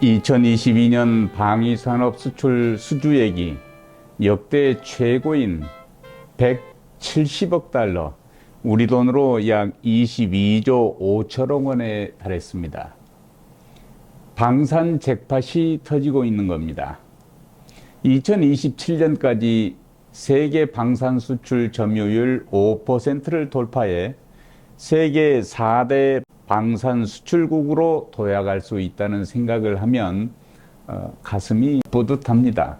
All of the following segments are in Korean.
2022년 방위산업 수출 수주액이 역대 최고인 170억 달러, 우리 돈으로 약 22조 5천억 원에 달했습니다. 방산 잭팟이 터지고 있는 겁니다. 2027년까지 세계 방산 수출 점유율 5%를 돌파해 세계 4대 방산 수출국으로 도약할 수 있다는 생각을 하면 가슴이 뿌듯합니다.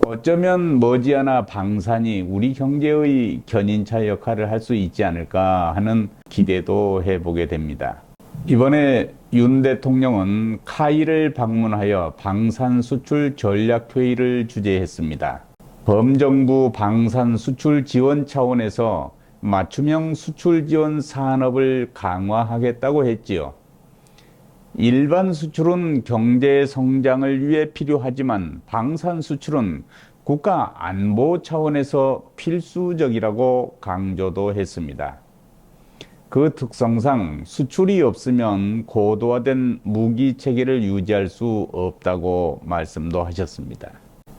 어쩌면 머지않아 방산이 우리 경제의 견인차 역할을 할 수 있지 않을까 하는 기대도 해보게 됩니다. 이번에 윤 대통령은 카이를 방문하여 방산 수출 전략회의를 주재했습니다. 범정부 방산 수출 지원 차원에서 맞춤형 수출 지원 산업을 강화하겠다고 했지요. 일반 수출은 경제 성장을 위해 필요하지만 방산 수출은 국가 안보 차원에서 필수적이라고 강조도 했습니다. 그 특성상 수출이 없으면 고도화된 무기 체계를 유지할 수 없다고 말씀도 하셨습니다.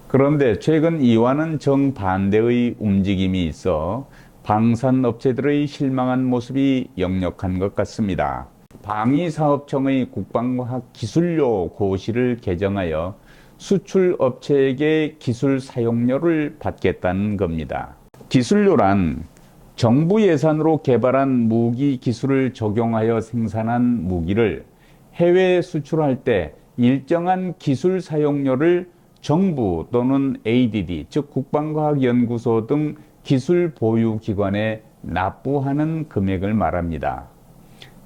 그런데 최근 이와는 정반대의 움직임이 있어 방산업체들의 실망한 모습이 역력한 것 같습니다. 방위사업청의 국방과학기술료 고시를 개정하여 수출업체에게 기술 사용료를 받겠다는 겁니다. 기술료란 정부 예산으로 개발한 무기 기술을 적용하여 생산한 무기를 해외 수출할 때 일정한 기술 사용료를 정부 또는 ADD, 즉 국방과학연구소 등 기술 보유기관에 납부하는 금액을 말합니다.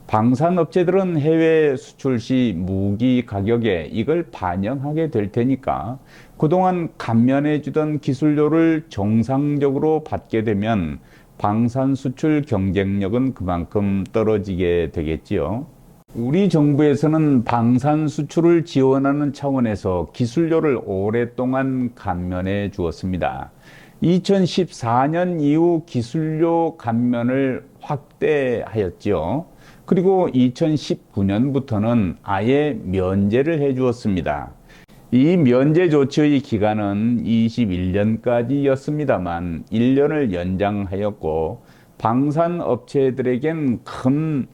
방산업체들은 해외 수출 시 무기 가격에 이걸 반영하게 될 테니까 그동안 감면해주던 기술료를 정상적으로 받게 되면 방산 수출 경쟁력은 그만큼 떨어지게 되겠지요. 우리 정부에서는 방산 수출을 지원하는 차원에서 기술료를 오랫동안 감면해 주었습니다. 2014년 이후 기술료 감면을 확대하였지요. 그리고 2019년부터는 아예 면제를 해 주었습니다. 이 면제 조치의 기간은 21년까지였습니다만 1년을 연장하였고 방산업체들에겐 큰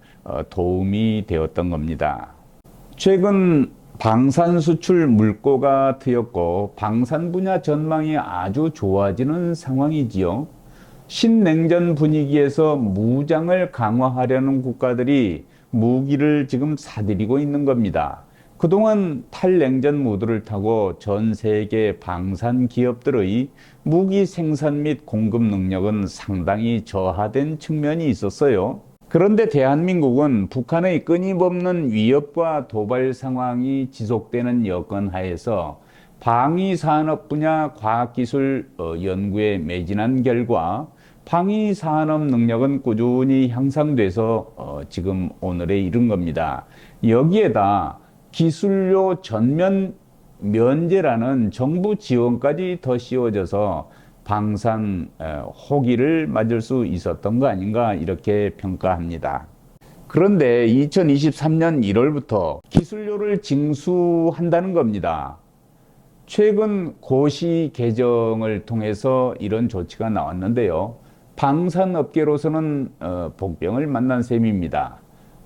도움이 되었던 겁니다. 최근 방산 수출 물꼬가 트였고 방산 분야 전망이 아주 좋아지는 상황이지요. 신냉전 분위기에서 무장을 강화하려는 국가들이 무기를 지금 사들이고 있는 겁니다. 그동안 탈냉전 무드를 타고 전 세계 방산 기업들의 무기 생산 및 공급 능력은 상당히 저하된 측면이 있었어요. 그런데 대한민국은 북한의 끊임없는 위협과 도발 상황이 지속되는 여건 하에서 방위산업 분야 과학기술 연구에 매진한 결과 방위산업 능력은 꾸준히 향상돼서 지금 오늘에 이른 겁니다. 여기에다 기술료 전면 면제라는 정부 지원까지 더 씌워져서 방산 호기를 맞을 수 있었던 거 아닌가 이렇게 평가합니다. 그런데 2023년 1월부터 기술료를 징수한다는 겁니다. 최근 고시 개정을 통해서 이런 조치가 나왔는데요. 방산업계로서는 복병을 만난 셈입니다.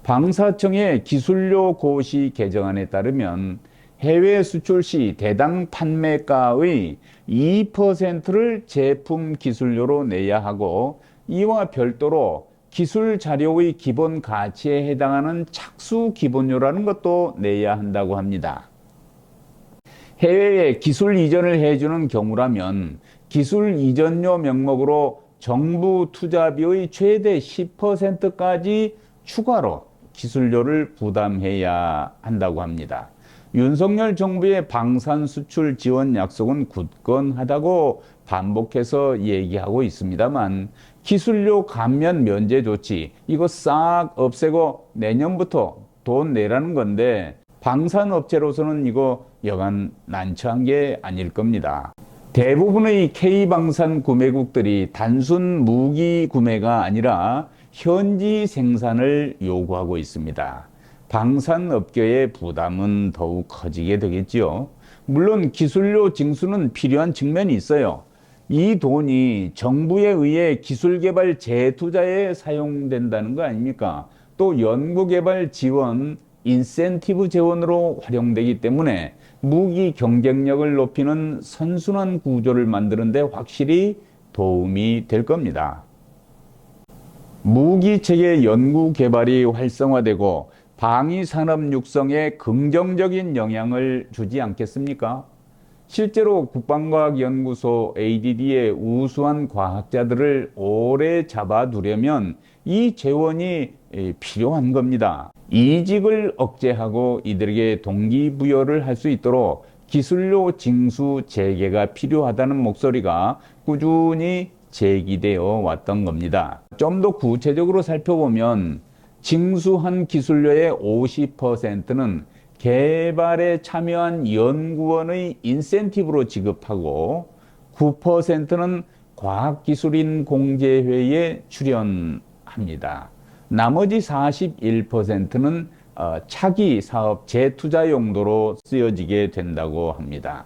방사청의 기술료 고시 개정안에 따르면 해외 수출 시 대당 판매가의 2%를 제품 기술료로 내야 하고 이와 별도로 기술 자료의 기본 가치에 해당하는 착수 기본료라는 것도 내야 한다고 합니다. 해외에 기술 이전을 해주는 경우라면 기술 이전료 명목으로 정부 투자비의 최대 10%까지 추가로 기술료를 부담해야 한다고 합니다. 윤석열 정부의 방산 수출 지원 약속은 굳건하다고 반복해서 얘기하고 있습니다만 기술료 감면 면제 조치 이거 싹 없애고 내년부터 돈 내라는 건데 방산업체로서는 이거 여간 난처한 게 아닐 겁니다. 대부분의 K방산 구매국들이 단순 무기 구매가 아니라 현지 생산을 요구하고 있습니다. 방산업계의 부담은 더욱 커지게 되겠지요. 물론 기술료 징수는 필요한 측면이 있어요. 이 돈이 정부에 의해 기술개발 재투자에 사용된다는 거 아닙니까? 또 연구개발 지원, 인센티브 재원으로 활용되기 때문에 무기 경쟁력을 높이는 선순환 구조를 만드는 데 확실히 도움이 될 겁니다. 무기체계 연구 개발이 활성화되고 방위 산업 육성에 긍정적인 영향을 주지 않겠습니까? 실제로 국방과학연구소 ADD의 우수한 과학자들을 오래 잡아두려면 이 재원이 필요한 겁니다. 이직을 억제하고 이들에게 동기부여를 할 수 있도록 기술료 징수 재개가 필요하다는 목소리가 꾸준히 제기되어 왔던 겁니다. 좀 더 구체적으로 살펴보면 징수한 기술료의 50%는 개발에 참여한 연구원의 인센티브로 지급하고 9%는 과학기술인 공제회에 출연합니다. 나머지 41%는 차기 사업 재투자 용도로 쓰여지게 된다고 합니다.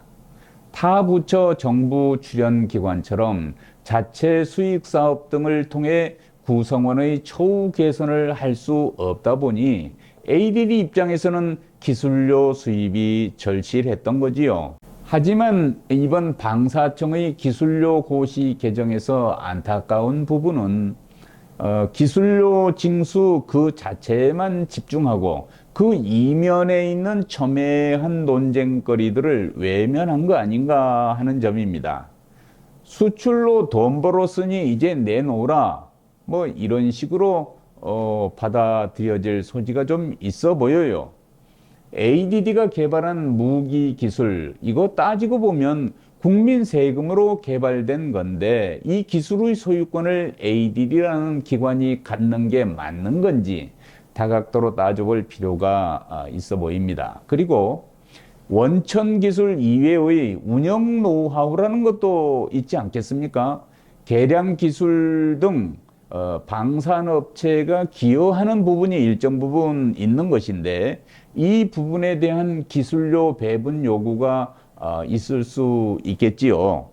타 부처 정부 출연 기관처럼 자체 수익 사업 등을 통해 구성원의 처우 개선을 할 수 없다 보니 ADD 입장에서는 기술료 수입이 절실했던 거지요. 하지만 이번 방사청의 기술료 고시 개정에서 안타까운 부분은 기술료 징수 그 자체에만 집중하고 그 이면에 있는 첨예한 논쟁거리들을 외면한 거 아닌가 하는 점입니다. 수출로 돈 벌었으니 이제 내놓으라, 뭐 이런 식으로 받아들여질 소지가 좀 있어 보여요. ADD가 개발한 무기 기술, 이거 따지고 보면 국민 세금으로 개발된 건데 이 기술의 소유권을 ADD라는 기관이 갖는 게 맞는 건지 다각도로 따져볼 필요가 있어 보입니다. 그리고 원천 기술 이외의 운영 노하우라는 것도 있지 않겠습니까? 개량 기술 등 방산업체가 기여하는 부분이 일정 부분 있는 것인데 이 부분에 대한 기술료 배분 요구가 있을 수 있겠지요.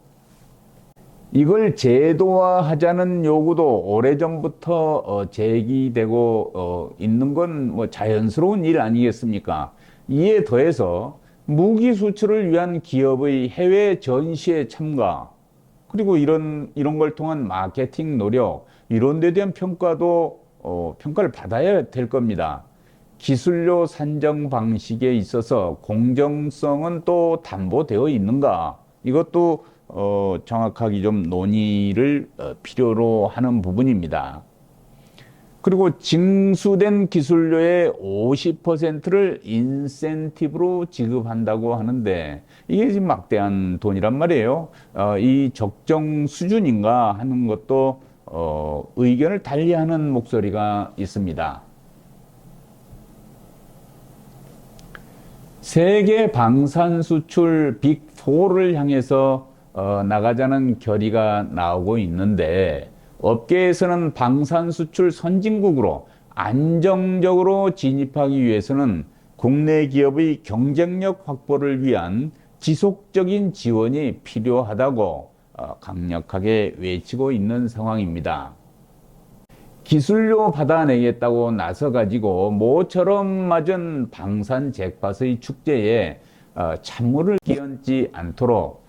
이걸 제도화하자는 요구도 오래전부터 제기되고 있는 건 뭐 자연스러운 일 아니겠습니까? 이에 더해서 무기 수출을 위한 기업의 해외 전시에 참가, 그리고 이런 걸 통한 마케팅 노력, 이런 데 대한 평가도 평가를 받아야 될 겁니다. 기술료 산정 방식에 있어서 공정성은 또 담보되어 있는가? 이것도 정확하게 좀 논의를 필요로 하는 부분입니다. 그리고 징수된 기술료의 50%를 인센티브로 지급한다고 하는데 이게 지금 막대한 돈이란 말이에요. 이 적정 수준인가 하는 것도 의견을 달리하는 목소리가 있습니다. 세계 방산 수출 빅4를 향해서 나가자는 결의가 나오고 있는데 업계에서는 방산 수출 선진국으로 안정적으로 진입하기 위해서는 국내 기업의 경쟁력 확보를 위한 지속적인 지원이 필요하다고 강력하게 외치고 있는 상황입니다. 기술료 받아내겠다고 나서가지고 모처럼 맞은 방산 잭팟의 축제에 찬물을 끼얹지 않도록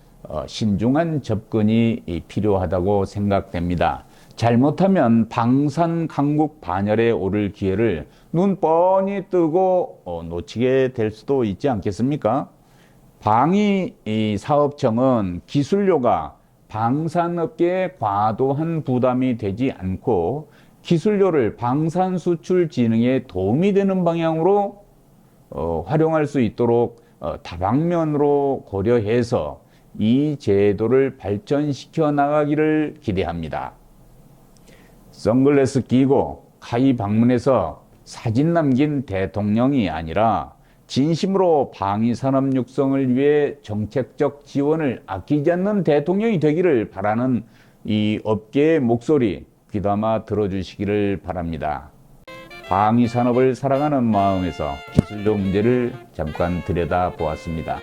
신중한 접근이 필요하다고 생각됩니다. 잘못하면 방산 강국 반열에 오를 기회를 눈 뻔히 뜨고 놓치게 될 수도 있지 않겠습니까? 방위 사업청은 기술료가 방산업계에 과도한 부담이 되지 않고 기술료를 방산 수출 진흥에 도움이 되는 방향으로 활용할 수 있도록 다방면으로 고려해서 이 제도를 발전시켜 나가기를 기대합니다. 선글라스 끼고 카이 방문해서 사진 남긴 대통령이 아니라 진심으로 방위산업 육성을 위해 정책적 지원을 아끼지 않는 대통령이 되기를 바라는 이 업계의 목소리 귀담아 들어주시기를 바랍니다. 방위 산업을 사랑하는 마음에서 기술력 문제를 잠깐 들여다보았습니다.